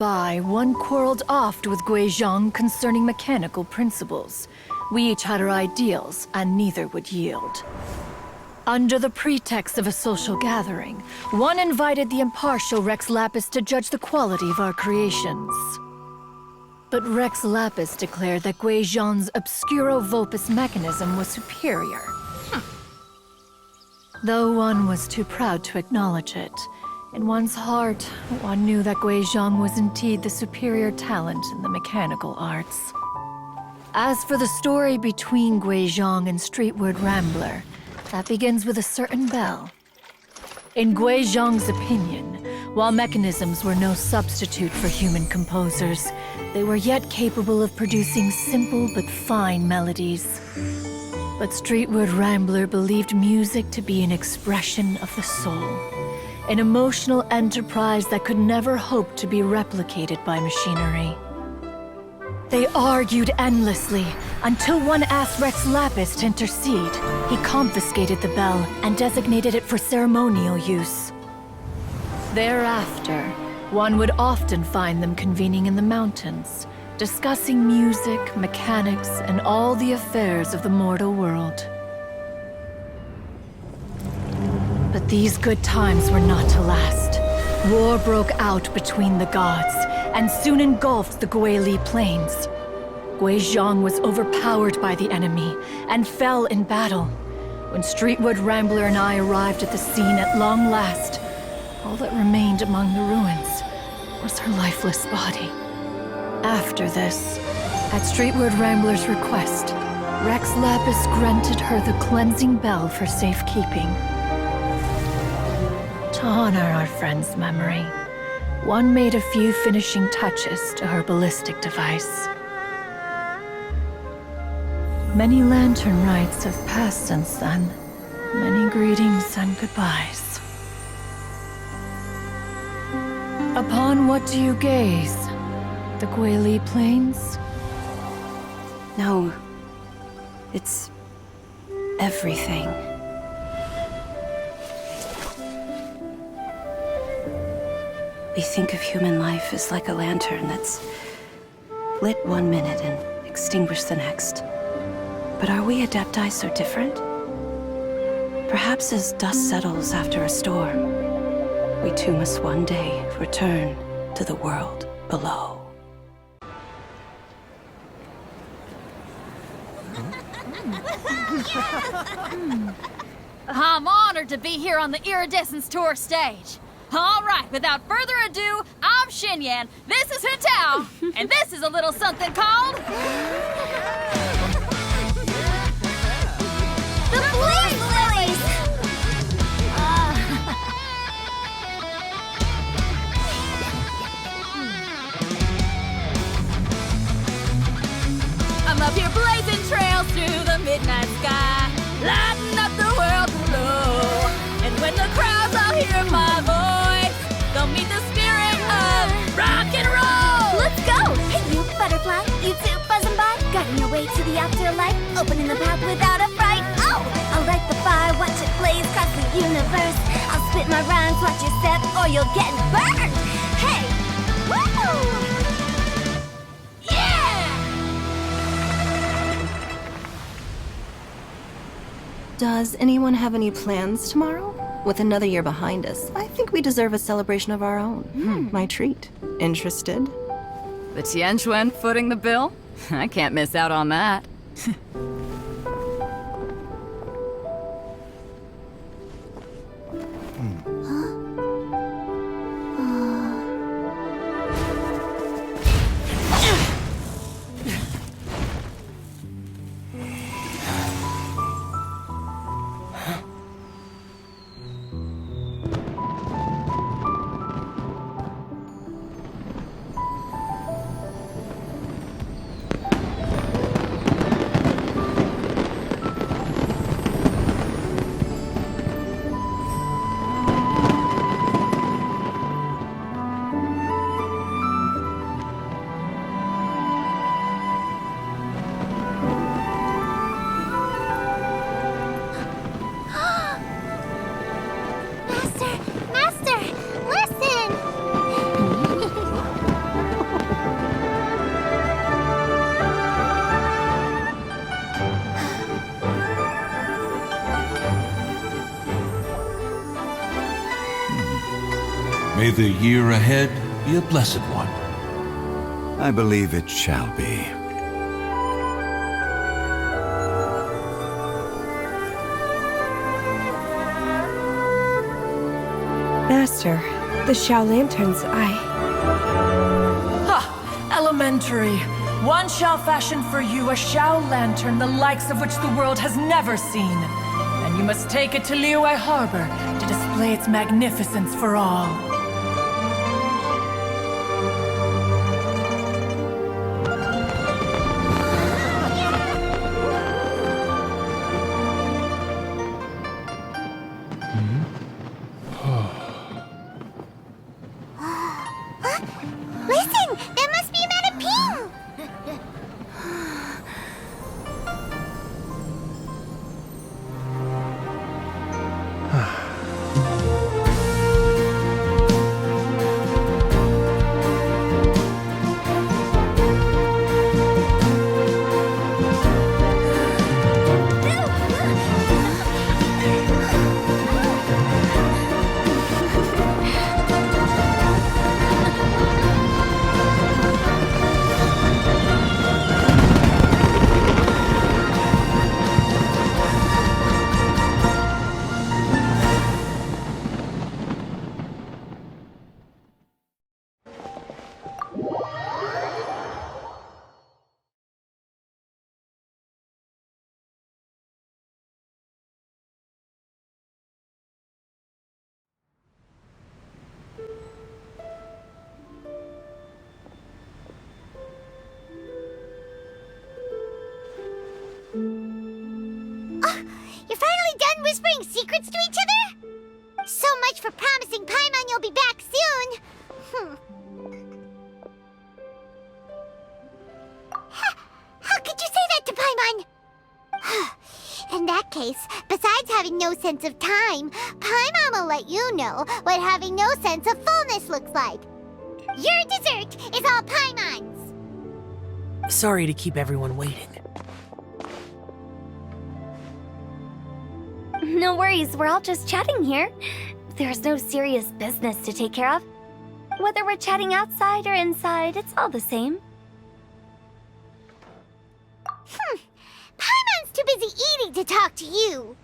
by, one quarreled oft with Guizhong concerning mechanical principles. We each had our ideals, and neither would yield. Under the pretext of a social gathering, one invited the impartial Rex Lapis to judge the quality of our creations. But Rex Lapis declared that Guizhong's Obscuro Vulpus mechanism was superior. Though one was too proud to acknowledge it, in one's heart, one knew that Guizhong was indeed the superior talent in the mechanical arts. As for the story between Guizhong and Streetward Rambler, that begins with a certain bell. In Guizhong's opinion, while mechanisms were no substitute for human composers, they were yet capable of producing simple but fine melodies. But Streetward Rambler believed music to be an expression of the soul, an emotional enterprise that could never hope to be replicated by machinery. They argued endlessly, until one asked Rex Lapis to intercede. He confiscated the bell and designated it for ceremonial use. Thereafter, one would often find them convening in the mountains, discussing music, mechanics, and all the affairs of the mortal world. But these good times were not to last. War broke out between the gods, and soon engulfed the Guili Plains. Guizhong was overpowered by the enemy, and fell in battle. When Streetwood Rambler and I arrived at the scene at long last, all that remained among the ruins was her lifeless body. After this, at Streetwood Rambler's request, Rex Lapis granted her the cleansing bell for safekeeping. To honor our friend's memory, one made a few finishing touches to her ballistic device. Many lantern rites have passed since then. Many greetings and goodbyes. Upon what do you gaze? The Guili Plains? No. It's everything. We think of human life as like a lantern that's lit one minute and extinguished the next. But are we Adepti so different? Perhaps as dust settles after a storm, we too must one day return to the world below. I'm honored to be here on the Iridescence Tour stage. All right, without further ado, I'm Xinyan, this is Hutao, and this is a little something called... The Blaze Lilies! I'm up here blazing trails through the midnight sky, lighting up the world below. And when the crowds all hear my voice, they'll meet the spirit of rock and roll. Let's go! Hey, you butterfly, you too buzzing by, guiding your way to the afterlife, opening the path without a fright. Oh, I'll light the fire, watch it blaze across the universe. I'll spit my rhymes, watch your step, or you'll get burned. Hey, woo! Does anyone have any plans tomorrow? With another year behind us, I think we deserve a celebration of our own. My treat. Interested? The Tianquan footing the bill? I can't miss out on that. May the year ahead be a blessed one. I believe it shall be. Master, the Xiao Lanterns, Ha! Elementary. One shall fashion for you a Xiao Lantern the likes of which the world has never seen. And you must take it to Liyue Harbor to display its magnificence for all. Listen! That must be Manaping! You're finally done whispering secrets to each other? So much for promising Paimon you'll be back soon! How could you say that to Paimon? In that case, besides having no sense of time, Paimon will let you know what having no sense of fullness looks like. Your dessert is all Paimon's! Sorry to keep everyone waiting. No worries, we're all just chatting here. There's no serious business to take care of. Whether we're chatting outside or inside, it's all the same. Paimon's too busy eating to talk to you.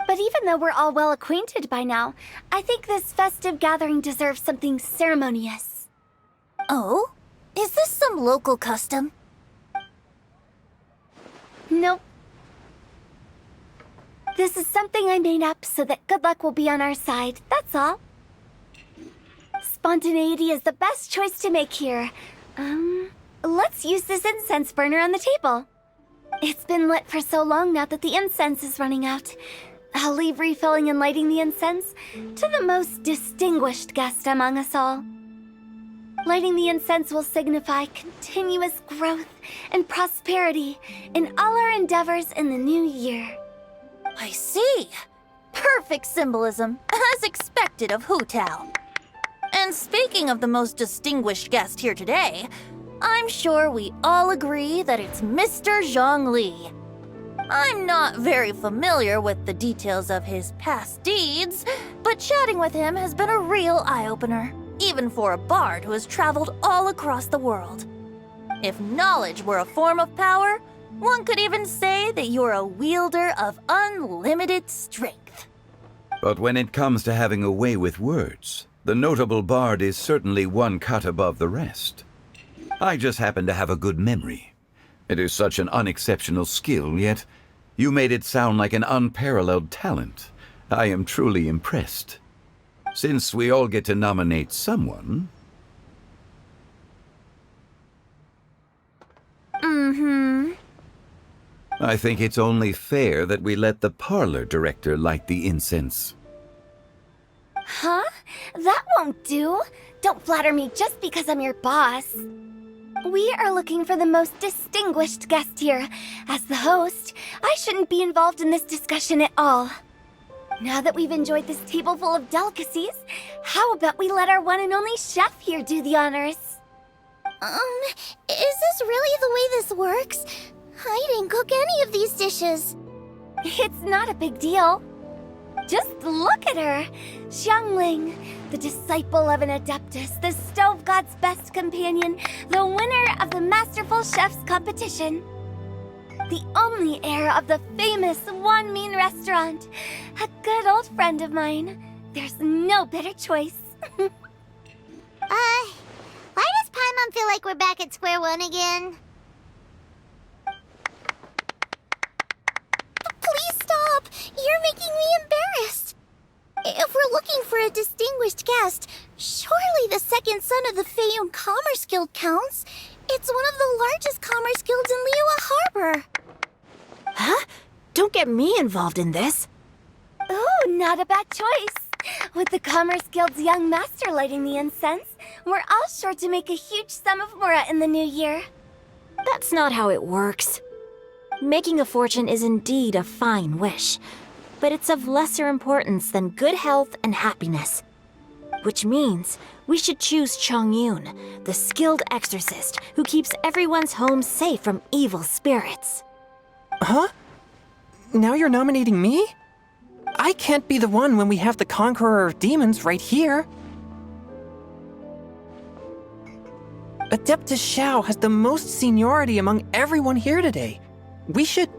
But even though we're all well acquainted by now, I think this festive gathering deserves something ceremonious. Oh? Is this some local custom? Nope. This is something I made up so that good luck will be on our side, that's all. Spontaneity is the best choice to make here. Let's use this incense burner on the table. It's been lit for so long now that the incense is running out. I'll leave refilling and lighting the incense to the most distinguished guest among us all. Lighting the incense will signify continuous growth and prosperity in all our endeavors in the new year. I see. Perfect symbolism, as expected of Hu Tao. And speaking of the most distinguished guest here today, I'm sure we all agree that it's Mr. Zhongli. I'm not very familiar with the details of his past deeds, but chatting with him has been a real eye-opener, even for a bard who has traveled all across the world. If knowledge were a form of power, one could even say that you're a wielder of unlimited strength. But when it comes to having a way with words, the notable bard is certainly one cut above the rest. I just happen to have a good memory. It is such an unexceptional skill, yet you made it sound like an unparalleled talent. I am truly impressed. Since we all get to nominate someone... I think it's only fair that we let the parlor director light the incense. Huh? That won't do. Don't flatter me just because I'm your boss. We are looking for the most distinguished guest here. As the host, I shouldn't be involved in this discussion at all. Now that we've enjoyed this table full of delicacies, how about we let our one and only chef here do the honors? Is this really the way this works? I didn't cook any of these dishes. It's not a big deal. Just look at her! Xiangling, the disciple of an Adeptus, the Stove God's best companion, the winner of the Masterful Chef's competition. The only heir of the famous Wanmin restaurant. A good old friend of mine. There's no better choice. Why does Paimon feel like we're back at square one again? Please stop! You're making me embarrassed. If we're looking for a distinguished guest, surely the second son of the Feiyun Commerce Guild counts. It's one of the largest commerce guilds in Liyue Harbor. Huh? Don't get me involved in this. Ooh, not a bad choice. With the Commerce Guild's young master lighting the incense, we're all sure to make a huge sum of mora in the new year. That's not how it works. Making a fortune is indeed a fine wish, but it's of lesser importance than good health and happiness. Which means we should choose Chongyun, the skilled exorcist who keeps everyone's home safe from evil spirits. Huh? Now you're nominating me? I can't be the one when we have the Conqueror of Demons right here. Adeptus Xiao has the most seniority among everyone here today. We should...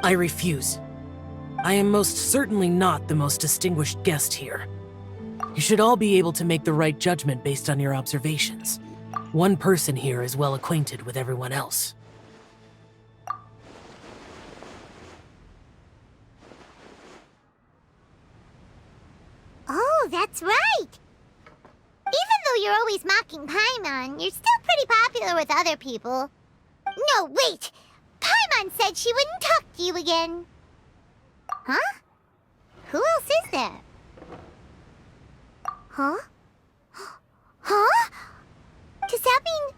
I refuse. I am most certainly not the most distinguished guest here. You should all be able to make the right judgment based on your observations. One person here is well acquainted with everyone else. Oh, that's right! Even though you're always mocking Paimon, you're still pretty popular with other people. No, wait! Paimon said she wouldn't talk to you again. Huh? Who else is there? Huh? Huh? Does that mean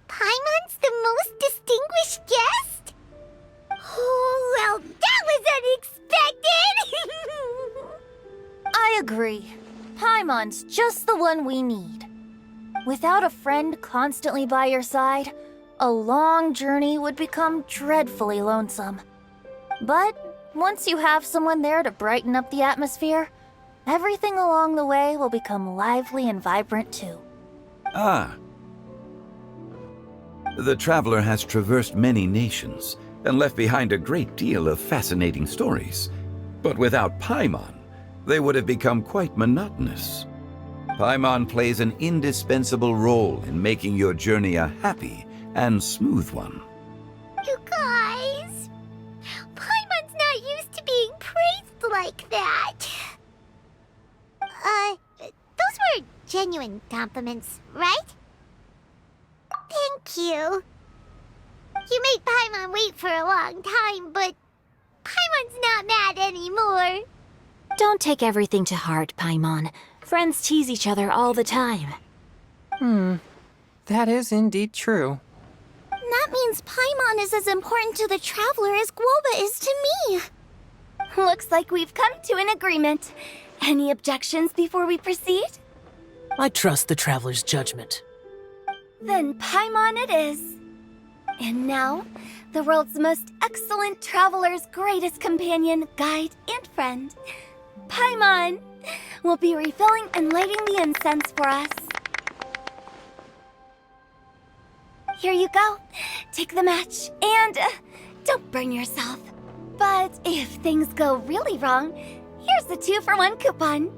Paimon's the most distinguished guest? Oh, well, that was unexpected! I agree. Paimon's just the one we need. Without a friend constantly by your side, a long journey would become dreadfully lonesome. But once you have someone there to brighten up the atmosphere, everything along the way will become lively and vibrant too. Ah. The traveler has traversed many nations and left behind a great deal of fascinating stories. But without Paimon, they would have become quite monotonous. Paimon plays an indispensable role in making your journey a happy and smooth one. You guys, Paimon's not used to being praised like that. Those were genuine compliments, right? Thank you. You made Paimon wait for a long time, but Paimon's not mad anymore. Don't take everything to heart, Paimon. Friends tease each other all the time. That is indeed true. That means Paimon is as important to the traveler as Guoba is to me. Looks like we've come to an agreement. Any objections before we proceed? I trust the traveler's judgment. Then Paimon it is. And now, the world's most excellent traveler's greatest companion, guide, and friend, Paimon, will be refilling and lighting the incense for us. Here you go. Take the match, and don't burn yourself. But if things go really wrong, here's the 2-for-1 coupon.